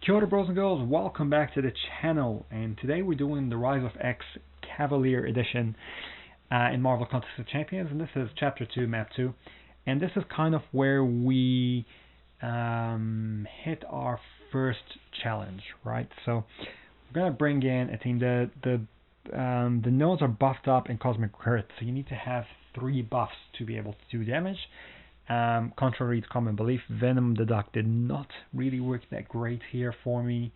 Kia ora, bros and girls, welcome back to the channel, and today we're doing the Rise of X Cavalier edition in Marvel Contest of Champions, and this is Chapter 2, Map 2, and this is kind of where we hit our first challenge, right? So we're going to bring in a team. The nodes are buffed up in Cosmic Crit, so you need to have 3 buffs to be able to do damage. Contrary to common belief, Venom the Duck did not really work that great here for me.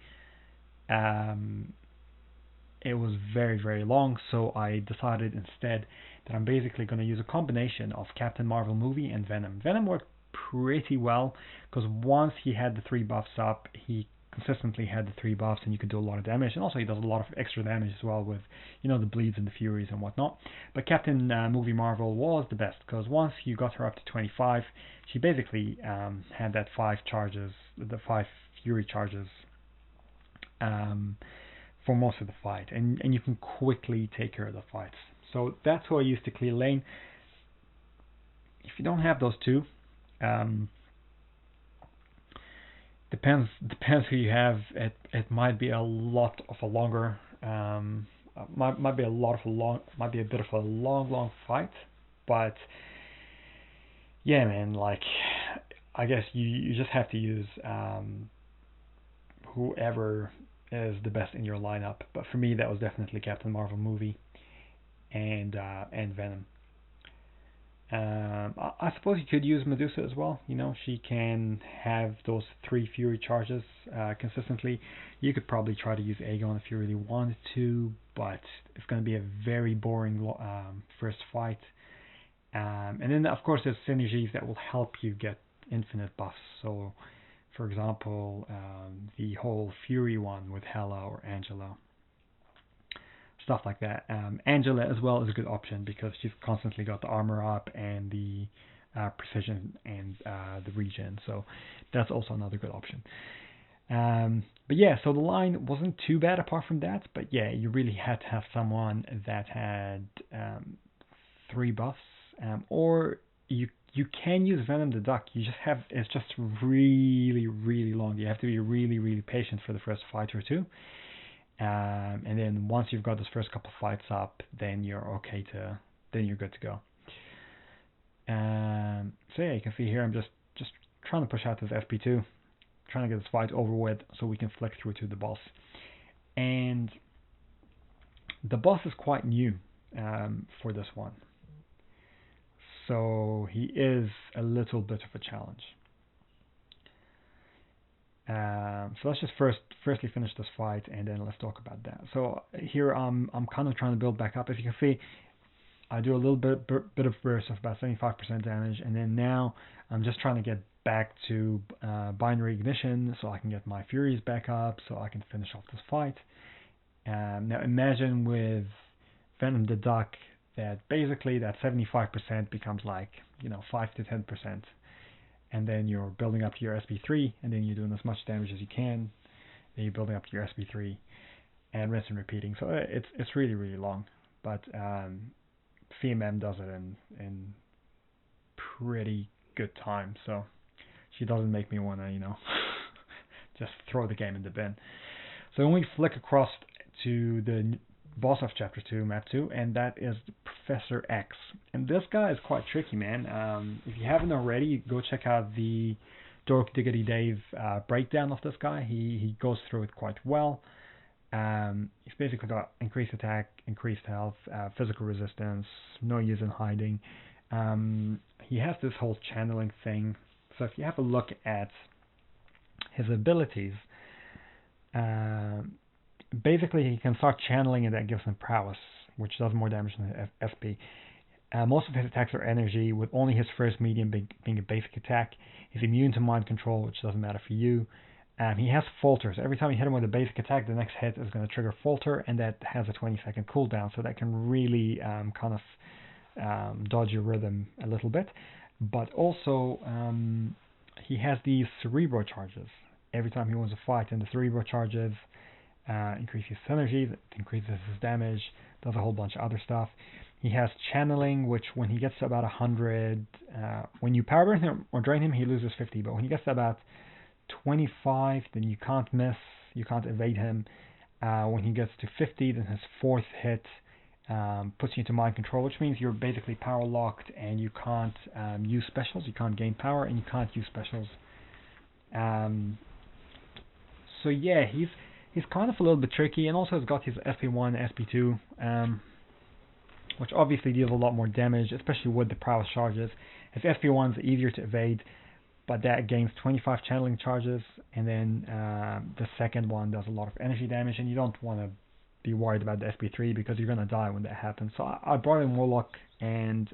It was very, very long, so I decided instead that I'm basically going to use a combination of Captain Marvel movie and Venom. Venom worked pretty well, because once he had the 3 buffs up, he consistently had the 3 buffs and you could do a lot of damage, and also he does a lot of extra damage as well with, you know, the bleeds and the furies and whatnot. But Captain Movie Marvel was the best, because once you got her up to 25, she basically had that 5 charges, the 5 fury charges for most of the fight, and you can quickly take care of the fights. So that's who I used to clear lane. If you don't have those 2, Depends who you have. It might be a lot of a longer might be a bit of a long fight, but yeah, man, like I guess you just have to use whoever is the best in your lineup. But for me, that was definitely Captain Marvel movie and Venom. I suppose you could use Medusa as well. You know, she can have those 3 fury charges consistently. You could probably try to use Aegon if you really wanted to, but it's going to be a very boring first fight. And then, of course, there's synergies that will help you get infinite buffs. So, for example, the whole Fury one with Hela or Angela. Stuff like that. Angela as well is a good option because she's constantly got the armor up and the precision and the regen, so that's also another good option. But yeah, so the line wasn't too bad apart from that, but yeah, you really had to have someone that had 3 buffs, or you can use Venom the Duck. It's just really, really long. You have to be really, really patient for the first fight or 2. And then once you've got those first couple of fights up, then you're good to go. So yeah, you can see here I'm just trying to push out this FP2, trying to get this fight over with so we can flick through to the boss. And the boss is quite new for this one, so he is a little bit of a challenge. So let's just firstly finish this fight, and then let's talk about that. So here I'm kind of trying to build back up. If you can see, I do a little bit of burst of about 75% damage, and then now I'm just trying to get back to binary ignition so I can get my furies back up so I can finish off this fight. Now imagine with Venom the Duck that basically that 75% becomes like, you know, 5 to 10%. And then you're building up to your SB3, and then you're doing as much damage as you can. Then you're building up to your SB3, and rinse and repeating. So it's really, really long. But CMM does it in pretty good time. So she doesn't make me want to, you know, just throw the game in the bin. So when we flick across to the boss of Chapter 2, Map 2, and that is Professor X. And this guy is quite tricky, man. If you haven't already, go check out the Dork Diggity Dave breakdown of this guy. He goes through it quite well. He's basically got increased attack, increased health, physical resistance, no use in hiding. He has this whole channeling thing. So if you have a look at his abilities, basically he can start channeling, and that gives him prowess, which does more damage than SP. Most of his attacks are energy, with only his first medium being a basic attack. He's immune to mind control, which doesn't matter for you. He has falters. Every time you hit him with a basic attack, the next hit is going to trigger falter, and that has a 20-second cooldown, so that can really kind of dodge your rhythm a little bit. But also, he has these cerebro charges. Every time he wants to fight, and the cerebro charges increases synergy, that increases his damage, does a whole bunch of other stuff. He has channeling, which when he gets to about 100, when you power burn him or drain him, he loses 50, but when he gets to about 25, then you can't miss, you can't evade him. When he gets to 50, then his fourth hit puts you into mind control, which means you're basically power locked and you can't use specials, you can't gain power, and you can't use specials. So yeah, he's kind of a little bit tricky, and also he's got his SP1, SP2, which obviously deals a lot more damage, especially with the prowess charges. His SP1 is easier to evade, but that gains 25 channeling charges, and then the second one does a lot of energy damage, and you don't want to be worried about the SP3 because you're going to die when that happens. So I brought in Warlock and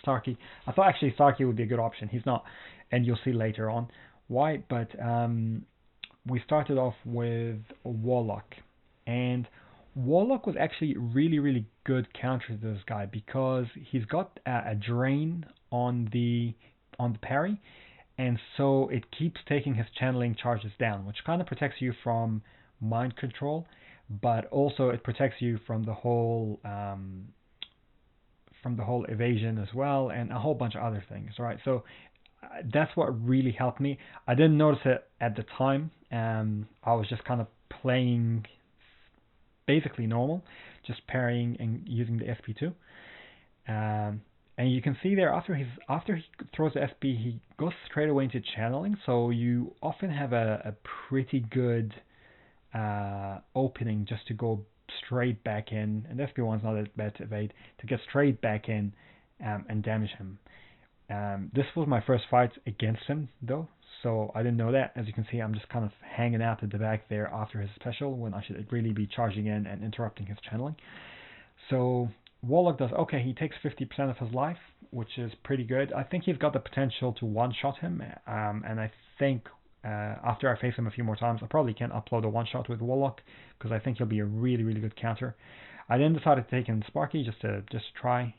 Starkey. I thought actually Starkey would be a good option. He's not, and you'll see later on why, but we started off with Warlock, and Warlock was actually really good counter to this guy because he's got a drain on the parry, and so it keeps taking his channeling charges down, which kind of protects you from mind control, but also it protects you from the whole evasion as well, and a whole bunch of other things, right? So that's what really helped me. I didn't notice it at the time. I was just kind of playing basically normal, just parrying and using the SP2. And you can see there after he throws the SP, he goes straight away into channeling. So you often have a pretty good opening just to go straight back in, and the SP1's not that bad to evade, to get straight back in and damage him. This was my first fight against him though, so I didn't know that. As you can see, I'm just kind of hanging out at the back there after his special when I should really be charging in and interrupting his channeling. So Warlock does okay. He takes 50% of his life, which is pretty good. I think he's got the potential to one-shot him, and I think after I face him a few more times, I probably can upload a one-shot with Warlock because I think he'll be a really good counter. I then decided to take in Sparky just to try.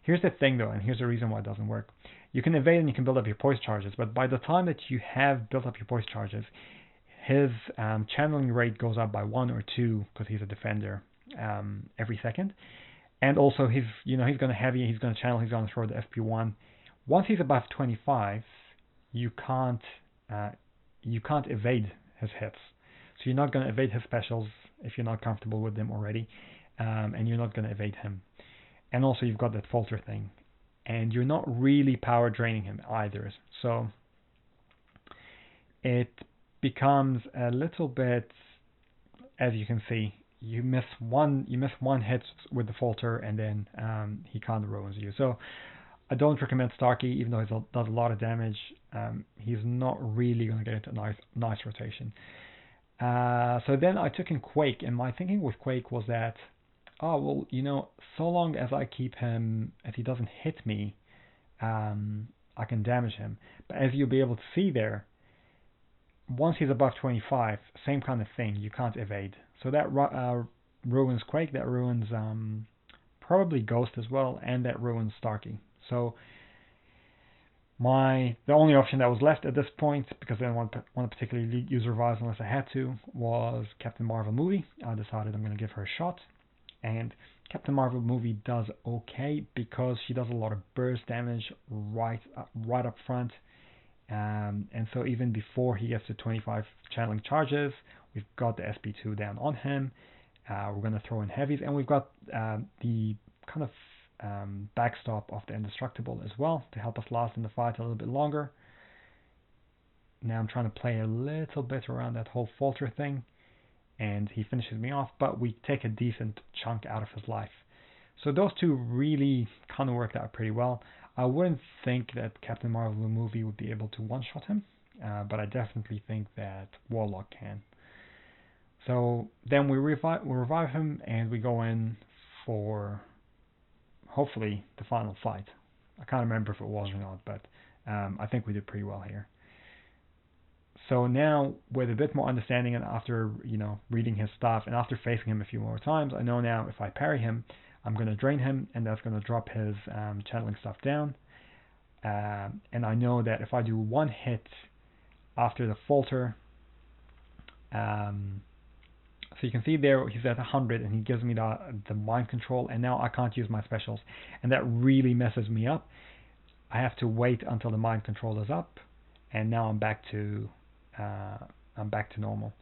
Here's the thing though, and here's the reason why it doesn't work. You can evade and you can build up your poise charges, but by the time that you have built up your poise charges, his channeling rate goes up by 1 or 2 because he's a defender every second. And also he's going to heavy, he's going to channel, he's going to throw the SP1. Once he's above 25, you can't evade his hits. So you're not going to evade his specials if you're not comfortable with them already, and you're not going to evade him. And also you've got that falter thing, and you're not really power draining him either. So it becomes a little bit, as you can see, you miss one hit with the falter, and then he kind of ruins you. So I don't recommend Starkey, even though he does a lot of damage. He's not really going to get into a nice rotation. So then I took in Quake, and my thinking with Quake was that, oh, well, so long as I keep him, as he doesn't hit me, I can damage him. But as you'll be able to see there, once he's above 25, same kind of thing, you can't evade. So that ruins Quake, that ruins probably Ghost as well, and that ruins Starkey. So the only option that was left at this point, because I didn't want to particularly use Revive unless I had to, was Captain Marvel movie. I decided I'm going to give her a shot. And Captain Marvel movie does okay because she does a lot of burst damage right up front. And so even before he gets to 25 channeling charges, we've got the SP2 down on him. We're going to throw in heavies, and we've got the kind of backstop of the indestructible as well to help us last in the fight a little bit longer. Now I'm trying to play a little bit around that whole falter thing, and he finishes me off, but we take a decent chunk out of his life. So those two really kind of worked out pretty well. I wouldn't think that Captain Marvel the movie would be able to one-shot him, but I definitely think that Warlock can. So then we revive him, and we go in for hopefully the final fight. I can't remember if it was or not, but I think we did pretty well here. So now, with a bit more understanding, and after reading his stuff, and after facing him a few more times, I know now if I parry him, I'm going to drain him, and that's going to drop his channeling stuff down. And I know that if I do one hit after the falter, so you can see there he's at 100, and he gives me the mind control, and now I can't use my specials, and that really messes me up. I have to wait until the mind control is up, and now I'm back to I'm back to normal.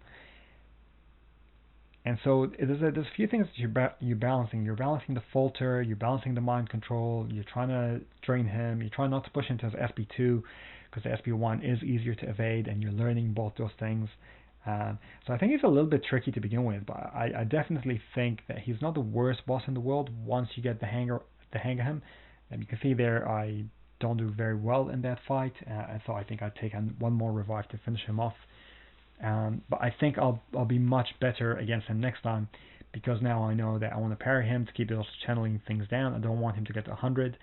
And so there's a few things that you're balancing. You're balancing the falter, you're balancing the mind control, you're trying to drain him, you're trying not to push into his SP2 because the SP1 is easier to evade, and you're learning both those things. So I think it's a little bit tricky to begin with, but I definitely think that he's not the worst boss in the world once you get the hang of him. And you can see there I don't do very well in that fight, and so I think I'd take one more revive to finish him off. But I think I'll be much better against him next time, because now I know that I want to parry him to keep those channeling things down. I don't want him to get to 100.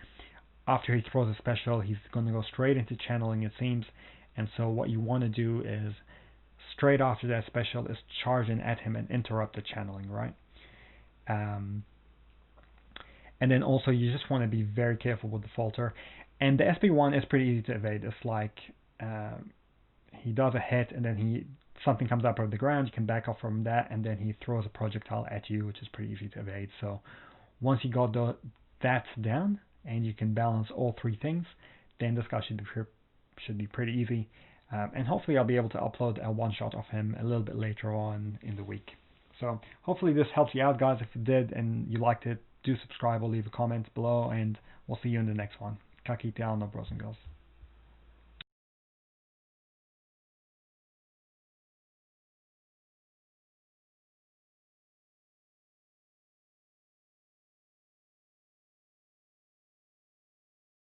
After he throws a special, he's going to go straight into channeling, it seems. And so what you want to do is, straight after that special, is charge in at him and interrupt the channeling, right? And then also you just want to be very careful with the falter. And the SP1 is pretty easy to evade. It's like he does a hit, and then something comes up out of the ground, you can back off from that, and then he throws a projectile at you, which is pretty easy to evade. So once you got that down, and you can balance all three things, then this guy should be pretty easy. And hopefully I'll be able to upload a one-shot of him a little bit later on in the week. So hopefully this helps you out, guys. If it did and you liked it, do subscribe or leave a comment below, and we'll see you in the next one. Kakite, no bros and girls.